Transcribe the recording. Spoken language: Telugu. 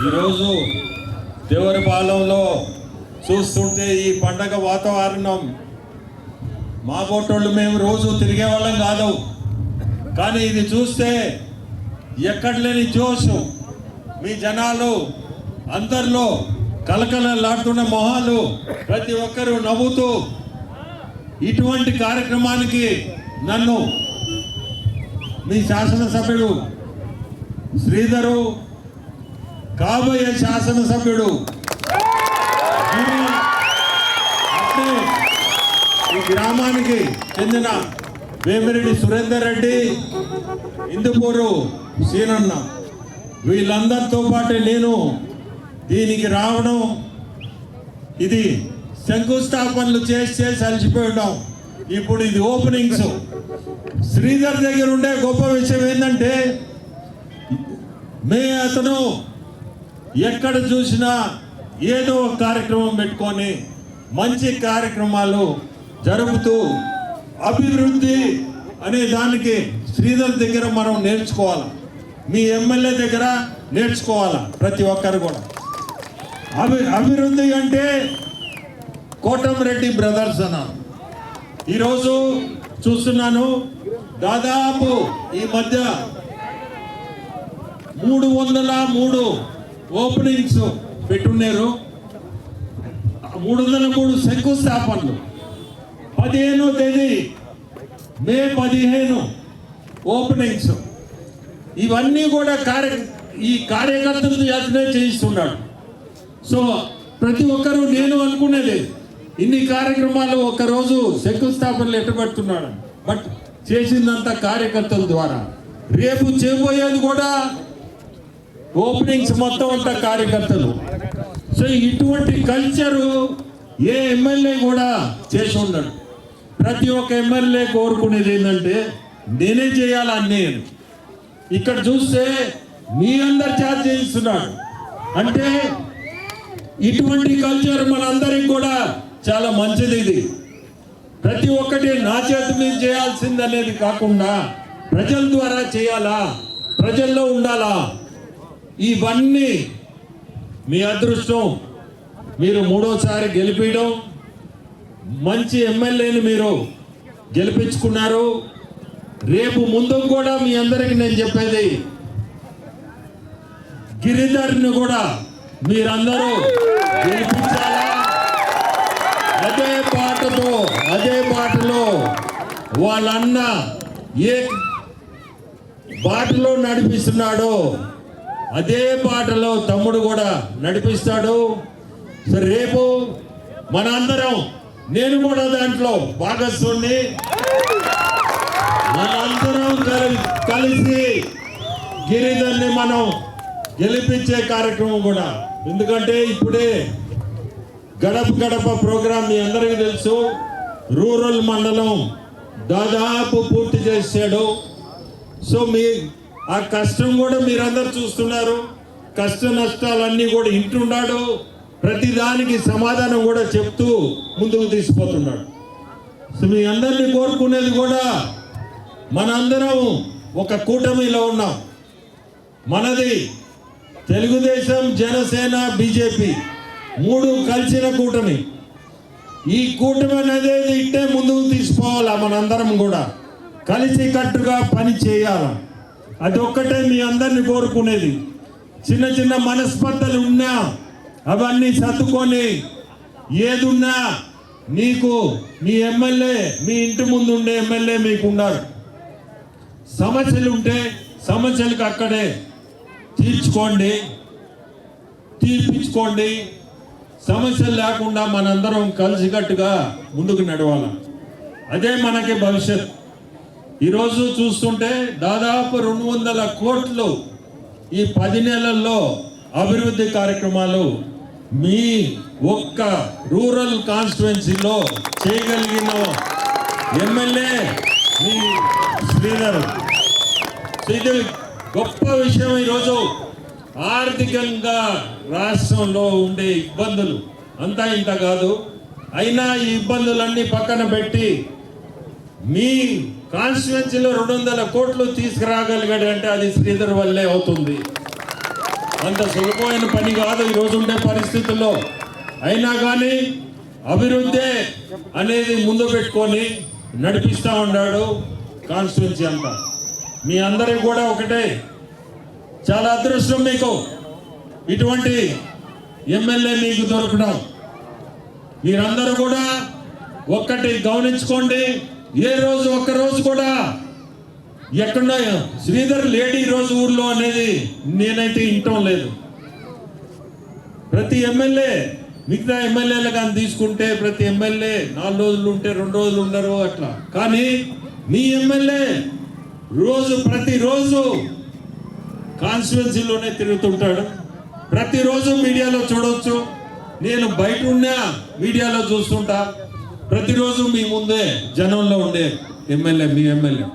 ఈరోజు దేవరపాలెంలో చూస్తుంటే ఈ పండగ వాతావరణం మా బోటోళ్ళు మేము రోజు తిరిగే వాళ్ళం కాదు, కానీ ఇది చూస్తే ఎక్కడ లేని జోషు, మీ జనాలు అందరిలో కలకలలాడుతున్న మొహాలు, ప్రతి ఒక్కరూ నవ్వుతూ ఇటువంటి కార్యక్రమానికి నన్ను మీ శాసనసభ్యుడు శ్రీధరు, కాబోయే శాసనసభ్యుడు ఈ గ్రామానికి చెందిన వేమిరెడ్డి సురేందర్ రెడ్డి, ఇందుపూరు సీనన్న, వీళ్ళందరితో పాటు నేను దీనికి రావడం, ఇది శంకుస్థాపనలు చేసి అలసిపోయి ఉన్నాం. ఇప్పుడు ఇది ఓపెనింగ్స్. శ్రీధర్ దగ్గర ఉండే గొప్ప విషయం ఏంటంటే, అతను ఎక్కడ చూసినా ఏదో ఒక కార్యక్రమం పెట్టుకొని మంచి కార్యక్రమాలు జరుపుతూ అభివృద్ధి అనే దానికి శ్రీధర్ దగ్గర మనం నేర్చుకోవాలి, మీ ఎమ్మెల్యే దగ్గర నేర్చుకోవాలి ప్రతి ఒక్కరు కూడా. అభివృద్ధి అంటే కోటంరెడ్డి బ్రదర్స్ అన్న ఈరోజు చూస్తున్నాను, దాదాపు ఈ మధ్య 303 ఓపెనింగ్స్ పెట్టున్నారు, 303 శంకుస్థాపనలు. 15వ తేదీ మే 15 ఓపెనింగ్స్. ఇవన్నీ కూడా ఈ కార్యకర్తలు చేతనే చేయిస్తున్నాడు. సో ప్రతి ఒక్కరూ నేను అనుకునేది ఇన్ని కార్యక్రమాలు ఒకరోజు శంకుస్థాపనలు ఎట్టబడుతున్నాడు, బట్ చేసిందంతా కార్యకర్తల ద్వారా. రేపు చేయబోయేది కూడా ఓపెనింగ్స్ మొత్తం అంతా కార్యకర్తలు. సో ఇటువంటి కల్చరు ఏ ఎమ్మెల్యే కూడా చేసి ఉండడు. ప్రతి ఒక్క ఎమ్మెల్యే కోరుకునేది ఏంటంటే నేనే చేయాలని. నేను ఇక్కడ చూస్తే మీ అందరు చేత చేయిస్తున్నాడు అంటే ఇటువంటి కల్చర్ మనందరికి కూడా చాలా మంచిది. ఇది ప్రతి ఒక్కటి నా చేతి మీద చేయాల్సింది అనేది కాకుండా ప్రజల ద్వారా చేయాలా, ప్రజల్లో ఉండాలా. ఇవన్నీ మీ అదృష్టం. మీరు 3వసారి గెలిపించడం, మంచి ఎమ్మెల్యేని మీరు గెలిపించుకున్నారు. రేపు ముందు కూడా మీ అందరికీ నేను చెప్పేది, గిరిధర్ని కూడా మీరందరూ గెలిపించాలా. అదే బాటలో వాళ్ళన్న ఏ బాటలో నడిపిస్తున్నాడో అదే బాటలో తమ్ముడు కూడా నడిపిస్తాడు. సరే, రేపు మనందరం, నేను కూడా దాంట్లో భాగస్వామి, మనందరం కలిసి గిరిధర్ని మనం గెలిపించే కార్యక్రమం కూడా. ఎందుకంటే ఇప్పుడే గడప గడప ప్రోగ్రాం మీ అందరికీ తెలుసు, రూరల్ మండలం దాదాపు పూర్తి చేశాడు. సో ఆ కష్టం కూడా మీరందరూ చూస్తున్నారు. కష్ట నష్టాలన్నీ కూడా ఇంటున్నాడు, ప్రతిదానికి సమాధానం కూడా చెప్తూ ముందుకు తీసుకుపోతున్నాడు. సో మీ అందరినీ కోరుకునేది కూడా, మనందరం ఒక కూటమిలో ఉన్నాం. మనది తెలుగుదేశం, జనసేన, బీజేపీ 3 కలిసిన కూటమి. ఈ కూటమి అనేది ఇట్టే ముందుకు తీసుకోవాలా. మనందరం కూడా కలిసి కట్టుగా పని చేయాలా. అదొక్కటే మీ అందరిని కోరుకునేది. చిన్న చిన్న మనస్పర్ధలు ఉన్నా అవన్నీ సర్దుకొని, ఏదున్నా నీకు మీ ఎమ్మెల్యే, మీ ఇంటి ముందు ఉండే ఎమ్మెల్యే మీకు ఉన్నారు. సమస్యలు ఉంటే సమస్యలకు అక్కడే తీర్పించుకోండి. సమస్యలు లేకుండా మనందరం కలిసికట్టుగా ముందుకు నడవాలి. అదే మనకి భవిష్యత్. ఈరోజు చూస్తుంటే దాదాపు 200 కోట్లు ఈ 10 నెలల్లో అభివృద్ధి కార్యక్రమాలు మీ ఒక్క రూరల్ కాన్స్టిట్యుయెన్సీలో చేయగలిగిన ఎమ్మెల్యే మీ శ్రీధర్. ఇది గొప్ప విషయం. ఈరోజు ఆర్థికంగా రాష్ట్రంలో ఉండే ఇబ్బందులు అంతా ఇంత కాదు, అయినా ఈ ఇబ్బందులన్నీ పక్కన పెట్టి మీ కాన్స్టిట్యుయెన్సీలో 200 కోట్లు తీసుకురాగలిగాడు అంటే అది శ్రీధర్ వల్లే అవుతుంది. అంత సులభమైన పని కాదు ఈరోజు ఉండే పరిస్థితుల్లో. అయినా కానీ అభివృద్ధి అనేది ముందు పెట్టుకొని నడిపిస్తూ ఉన్నాడు కాన్స్టిట్యున్సీ అంతా. మీ అందరికి కూడా ఒకటే, చాలా అదృష్టం మీకు ఇటువంటి ఎమ్మెల్యే మీకు దొరకడం. మీరందరూ కూడా ఒక్కటి గమనించుకోండి, ఏ రోజు ఒక్కరోజు కూడా ఎక్కడ శ్రీధర్ లేడీ రోజు ఊర్లో అనేది నేనైతే వింటం లేదు. ప్రతి ఎమ్మెల్యే మిగతా ఎమ్మెల్యేలు కానీ తీసుకుంటే ప్రతి ఎమ్మెల్యే 4 రోజులు ఉంటే 2 రోజులు ఉండరు అట్లా. కానీ మీ ఎమ్మెల్యే ప్రతిరోజు కాన్స్టిట్యున్సీలోనే తిరుగుతుంటాడు. ప్రతిరోజు మీడియాలో చూడవచ్చు. నేను బయట ఉన్నా మీడియాలో చూస్తుంటా. ప్రతిరోజు మీ ముందే జనంలో ఉండే ఎమ్మెల్యే మీ ఎమ్మెల్యే.